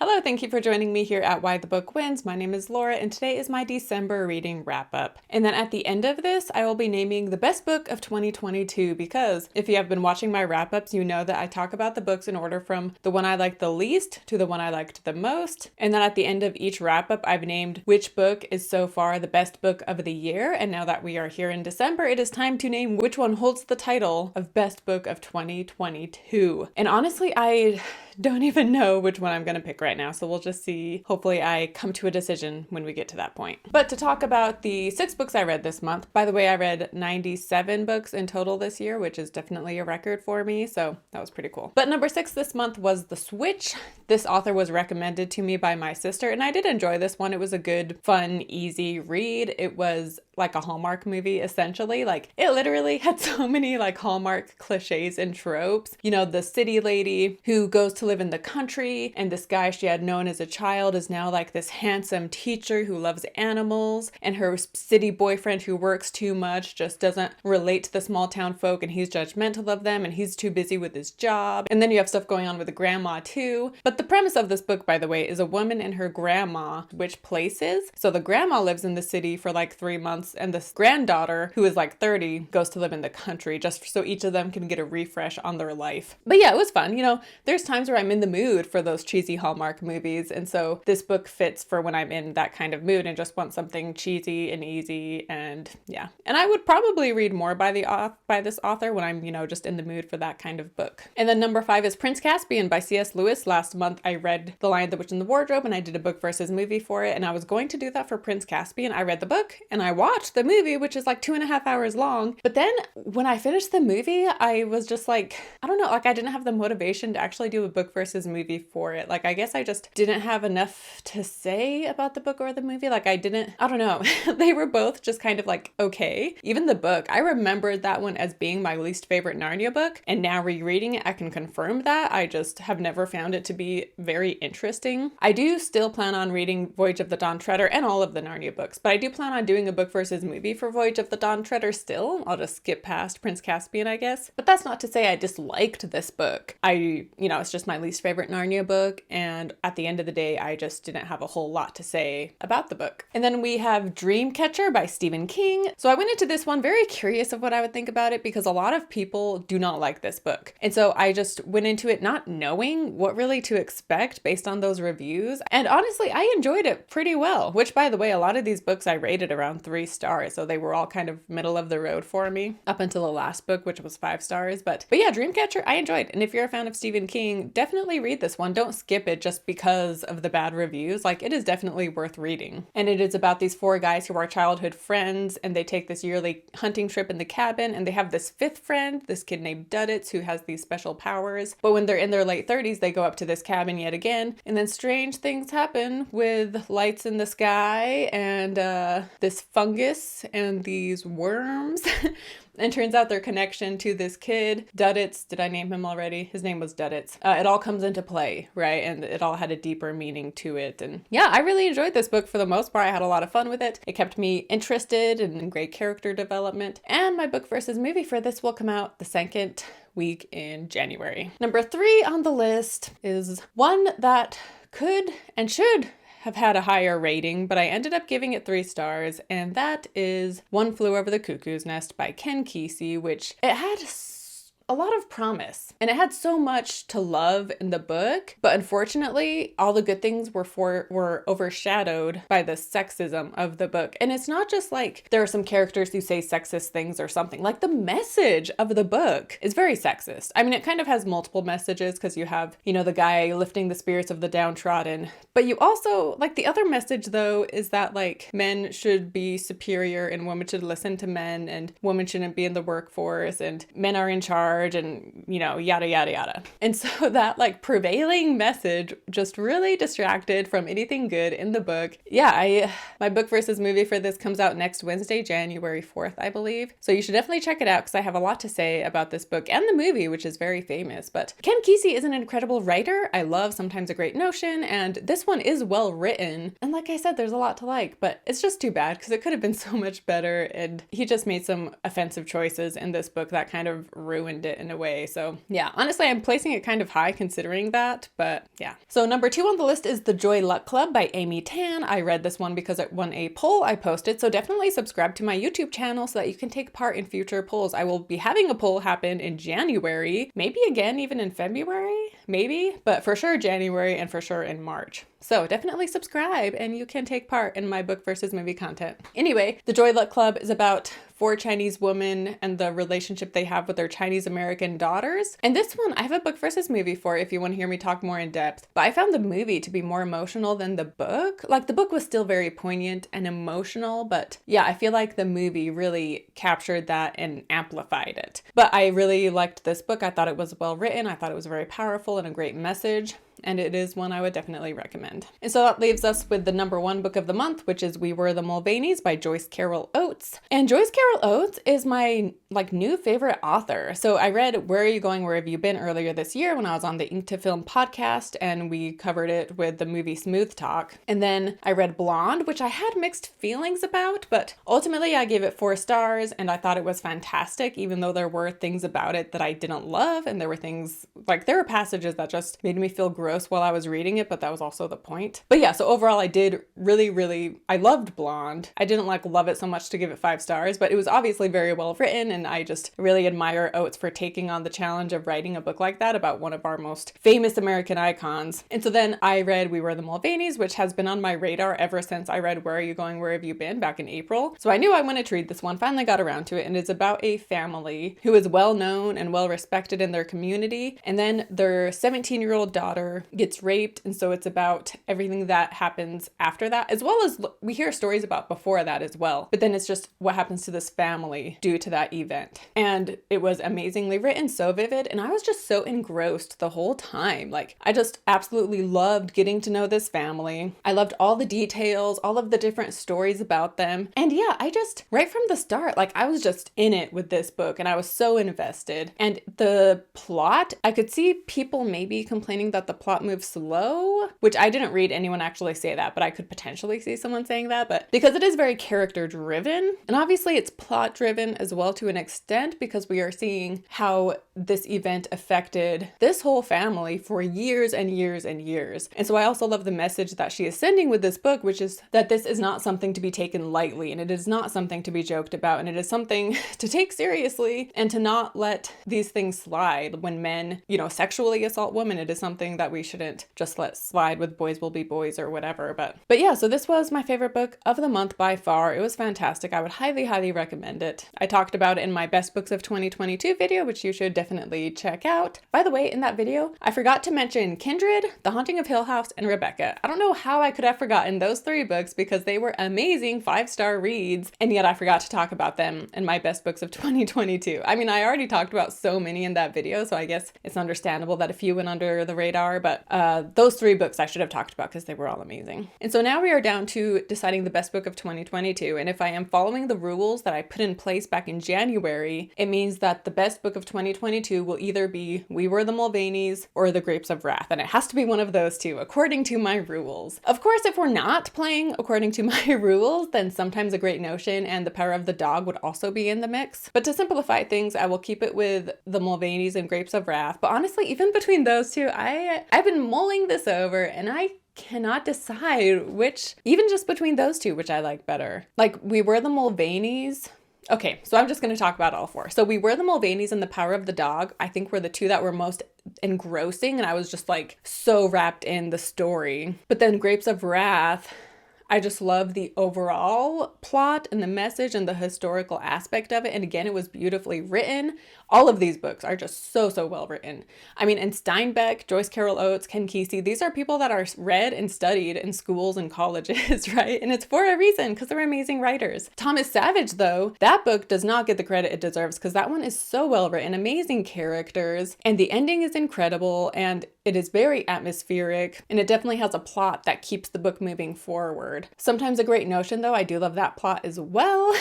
Hello, thank you for joining me here at Why the Book Wins. My name is Laura, and today is my December reading wrap-up. And then at the end of this, I will be naming the best book of 2022 because if you have been watching my wrap-ups, you know that I talk about the books in order from the one I liked the least to the one I liked the most. And then at the end of each wrap-up, I've named which book is so far the best book of the year. And now that we are here in December, it is time to name which one holds the title of best book of 2022. And honestly, I don't even know which one I'm going to pick right now, so we'll just see. Hopefully I come to a decision when we get to that point. But to talk about the 6 books I read this month, by the way, I read 97 books in total this year, which is definitely a record for me, so that was pretty cool. But number 6 this month was The Switch. This author was recommended to me by my sister, and I did enjoy this one. It was a good, fun, easy read. It was like a Hallmark movie, essentially. Like, it literally had so many like Hallmark cliches and tropes. You know, the city lady who goes to live in the country, and this guy she had known as a child is now like this handsome teacher who loves animals, and her city boyfriend who works too much just doesn't relate to the small town folk, and he's judgmental of them, and he's too busy with his job. And then you have stuff going on with the grandma too. But the premise of this book, by the way, is a woman and her grandma switch places. So the grandma lives in the city for like 3 months, and this granddaughter, who is like 30, goes to live in the country just so each of them can get a refresh on their life. But yeah, it was fun. You know, there's times where I'm in the mood for those cheesy Hallmark movies, and so this book fits for when I'm in that kind of mood and just want something cheesy and easy. And yeah, and I would probably read more by this author when I'm, you know, just in the mood for that kind of book. And then number 5 is Prince Caspian by C.S. Lewis. Last month I read The Lion, the Witch, and the Wardrobe, and I did a book versus movie for it, and I was going to do that for Prince Caspian. I read the book and I watched the movie, which is like 2.5 hours long. But then when I finished the movie, I was just like, I don't know, like I didn't have the motivation to actually do a book versus movie for it. Like, I guess I just didn't have enough to say about the book or the movie. Like, I don't know. They were both just kind of like, okay. Even the book, I remembered that one as being my least favorite Narnia book, and now rereading it, I can confirm that. I just have never found it to be very interesting. I do still plan on reading Voyage of the Dawn Treader and all of the Narnia books, but I do plan on doing a book versus movie for Voyage of the Dawn Treader still. I'll just skip past Prince Caspian, I guess. But that's not to say I disliked this book. It's just my least favorite Narnia book, and at the end of the day, I just didn't have a whole lot to say about the book. And then we have Dreamcatcher by Stephen King. So I went into this one very curious of what I would think about it because a lot of people do not like this book. And so I just went into it not knowing what really to expect based on those reviews. And honestly, I enjoyed it pretty well, which by the way, a lot of these books I rated around 3 stars. So they were all kind of middle of the road for me up until the last book, which was 5 stars. But yeah, Dreamcatcher, I enjoyed. And if you're a fan of Stephen King, definitely read this one. Don't skip it just because of the bad reviews. Like, it is definitely worth reading. And it is about these 4 guys who are childhood friends, and they take this yearly hunting trip in the cabin, and they have this 5th friend, this kid named Duddits, who has these special powers. But when they're in their late 30s, they go up to this cabin yet again, and then strange things happen with lights in the sky and this fungus and these worms. And turns out their connection to this kid, Duddits, did I name him already? His name was Duddits. It all comes into play, right? And it all had a deeper meaning to it. And yeah, I really enjoyed this book for the most part. I had a lot of fun with it. It kept me interested and in great character development. And my book versus movie for this will come out the second week in January. Number 3 on the list is one that could and should have had a higher rating, but I ended up giving it 3 stars, and that is One Flew Over the Cuckoo's Nest by Ken Kesey, which it had a lot of promise, and it had so much to love in the book, but unfortunately all the good things were overshadowed by the sexism of the book. And it's not just like there are some characters who say sexist things or something. Like, the message of the book is very sexist. I mean, it kind of has multiple messages because you have, you know, the guy lifting the spirits of the downtrodden, but you also, like, the other message though is that like men should be superior and women should listen to men, and women shouldn't be in the workforce, and men are in charge, and, you know, yada, yada, yada. And so that like prevailing message just really distracted from anything good in the book. Yeah, my book versus movie for this comes out next Wednesday, January 4th, I believe. So you should definitely check it out because I have a lot to say about this book and the movie, which is very famous. But Ken Kesey is an incredible writer. I love Sometimes a Great Notion, and this one is well written. And like I said, there's a lot to like, but it's just too bad because it could have been so much better. And he just made some offensive choices in this book that kind of ruined it in a way. So yeah, honestly, I'm placing it kind of high considering that, but yeah. So number 2 on the list is The Joy Luck Club by Amy Tan. I read this one because it won a poll I posted, so definitely subscribe to my YouTube channel so that you can take part in future polls. I will be having a poll happen in January, maybe again even in February, maybe, but for sure January and for sure in March. So definitely subscribe and you can take part in my book versus movie content. Anyway, The Joy Luck Club is about 4 Chinese women and the relationship they have with their Chinese American daughters. And this one, I have a book versus movie for if you want to hear me talk more in depth. But I found the movie to be more emotional than the book. Like the book was still very poignant and emotional, but yeah, I feel like the movie really captured that and amplified it. But I really liked this book. I thought it was well written. I thought it was very powerful and a great message. And it is one I would definitely recommend. And so that leaves us with the number 1 book of the month, which is We Were the Mulvaneys by Joyce Carol Oates. And Joyce Carol Oates is my new favorite author. So I read Where Are You Going, Where Have You Been earlier this year when I was on the Ink to Film podcast, and we covered it with the movie Smooth Talk. And then I read Blonde, which I had mixed feelings about, but ultimately I gave it 4 stars and I thought it was fantastic, even though there were things about it that I didn't love. And there were things there were passages that just made me feel gross while I was reading it, but that was also the point. But yeah, so overall I did I loved Blonde. I didn't love it so much to give it 5 stars, but it was obviously very well written, and I just really admire Oates for taking on the challenge of writing a book like that about one of our most famous American icons. And so then I read We Were the Mulvaneys, which has been on my radar ever since I read Where Are You Going, Where Have You Been back in April. So I knew I wanted to read this one, finally got around to it, and it's about a family who is well known and well respected in their community, and then their 17-year-old daughter gets raped, and so it's about everything that happens after that, as well as we hear stories about before that as well, but then it's just what happens to this family due to that event. And it was amazingly written, so vivid, and I was just so engrossed the whole time. I just absolutely loved getting to know this family. I loved all the details, all of the different stories about them, and yeah, I just right from the start, I was just in it with this book, and I was so invested. And the plot, I could see people maybe complaining that the plot moves slow, which I didn't read anyone actually say that, but I could potentially see someone saying that. But because it is very character driven, and obviously it's plot driven as well to an extent, because we are seeing how this event affected this whole family for years and years and years. And so I also love the message that she is sending with this book, which is that this is not something to be taken lightly, and it is not something to be joked about, and it is something to take seriously and to not let these things slide. When men, sexually assault women, it is something that we shouldn't just let slide with Boys Will Be Boys or whatever. But yeah, so this was my favorite book of the month by far. It was fantastic. I would highly recommend it. I talked about it in my best books of 2022 video, which you should definitely check out. By the way, in that video, I forgot to mention Kindred, The Haunting of Hill House, and Rebecca. I don't know how I could have forgotten those 3 books because they were amazing 5-star reads, and yet I forgot to talk about them in my best books of 2022. I mean, I already talked about so many in that video, so I guess it's understandable that a few went under the radar, but those 3 books I should have talked about because they were all amazing. And so now we are down to deciding the best book of 2022, and if I am following the rules that I put in place back in January, it means that the best book of 2022 will either be We Were the Mulvaneys or The Grapes of Wrath, and it has to be one of those 2 according to my rules. Of course, if we're not playing according to my rules, then sometimes A Great Notion and The Power of the Dog would also be in the mix. But to simplify things, I will keep it with The Mulvaneys and Grapes of Wrath. But honestly, even between those 2, I've been mulling this over, and I cannot decide which, even just between those 2, which I like better. We Were the Mulvaneys. Okay, so I'm just going to talk about all 4. So We Were the Mulvaneys and The Power of the Dog, I think, were the 2 that were most engrossing, and I was just so wrapped in the story. But then Grapes of Wrath, I just love the overall plot and the message and the historical aspect of it. And again, it was beautifully written. All of these books are just so well written. I mean, and Steinbeck, Joyce Carol Oates, Ken Kesey, these are people that are read and studied in schools and colleges, right? And it's for a reason, because they're amazing writers. Thomas Savage, though, that book does not get the credit it deserves, because that one is so well written, amazing characters, and the ending is incredible, and it is very atmospheric, and it definitely has a plot that keeps the book moving forward. Sometimes A Great Notion, though, I do love that plot as well.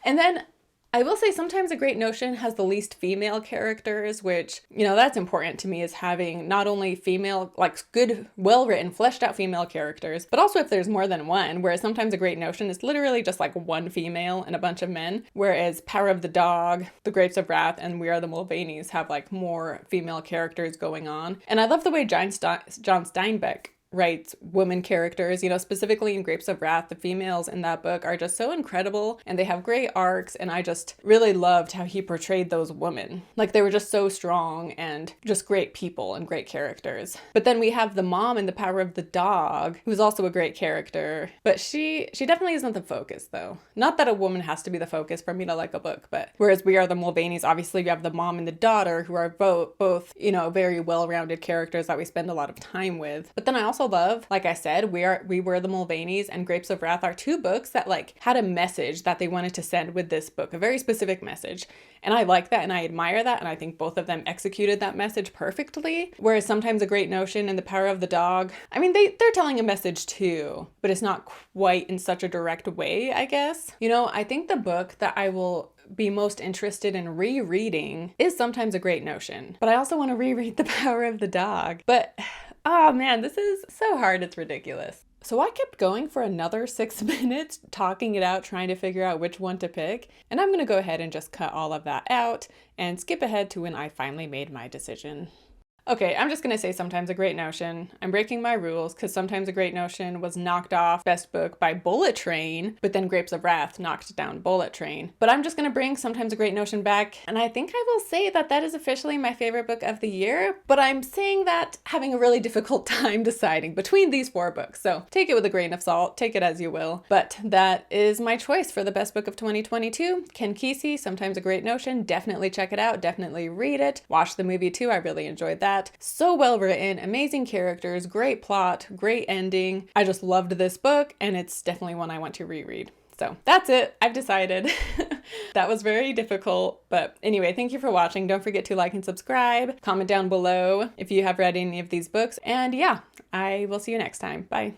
And then I will say sometimes a great notion has the least female characters, which, you know, that's important to me, is having not only female, like good, well-written, fleshed out female characters, but also if there's more than one, whereas sometimes a great notion is literally just like one female and a bunch of men, whereas Power of the Dog, The Grapes of Wrath, and We Are the Mulvaneys have like more female characters going on. And I love the way John Steinbeck writes women characters, you know, specifically in Grapes of Wrath. The females in that book are just so incredible and they have great arcs, and I just really loved how he portrayed those women. Like, they were just so strong and just great people and great characters. But then we have the mom in The Power of the Dog, who's also a great character, but she definitely isn't the focus though. Not that a woman has to be the focus for me to like a book, but whereas We Are the Mulvaneys, obviously we have the mom and the daughter, who are both, you know, very well-rounded characters that we spend a lot of time with. But then I also love, like I said, We Were the Mulvaneys and Grapes of Wrath are two books that like had a message that they wanted to send with this book, a very specific message. And I like that and I admire that, and I think both of them executed that message perfectly. Whereas sometimes a great notion and The Power of the Dog, I mean, they're telling a message too, but it's not quite in such a direct way, I guess. You know, I think the book that I will be most interested in rereading is Sometimes a Great Notion, but I also want to reread The Power of the Dog. But oh man, this is so hard, it's ridiculous. So I kept going for another 6 minutes, talking it out, trying to figure out which one to pick. And I'm gonna go ahead and just cut all of that out and skip ahead to when I finally made my decision. Okay, I'm just gonna say Sometimes a Great Notion. I'm breaking my rules because Sometimes a Great Notion was knocked off Best Book by Bullet Train, but then Grapes of Wrath knocked down Bullet Train. But I'm just gonna bring Sometimes a Great Notion back, and I think I will say that that is officially my favorite book of the year, but I'm saying that having a really difficult time deciding between these 4 books. So take it with a grain of salt, take it as you will. But that is my choice for the best book of 2022. Ken Kesey, Sometimes a Great Notion. Definitely check it out, definitely read it. Watch the movie too, I really enjoyed that. So well written, amazing characters, great plot, great ending. I just loved this book, and it's definitely one I want to reread. So that's it. I've decided. That was very difficult. But anyway, thank you for watching. Don't forget to like and subscribe. Comment down below if you have read any of these books. And yeah, I will see you next time. Bye.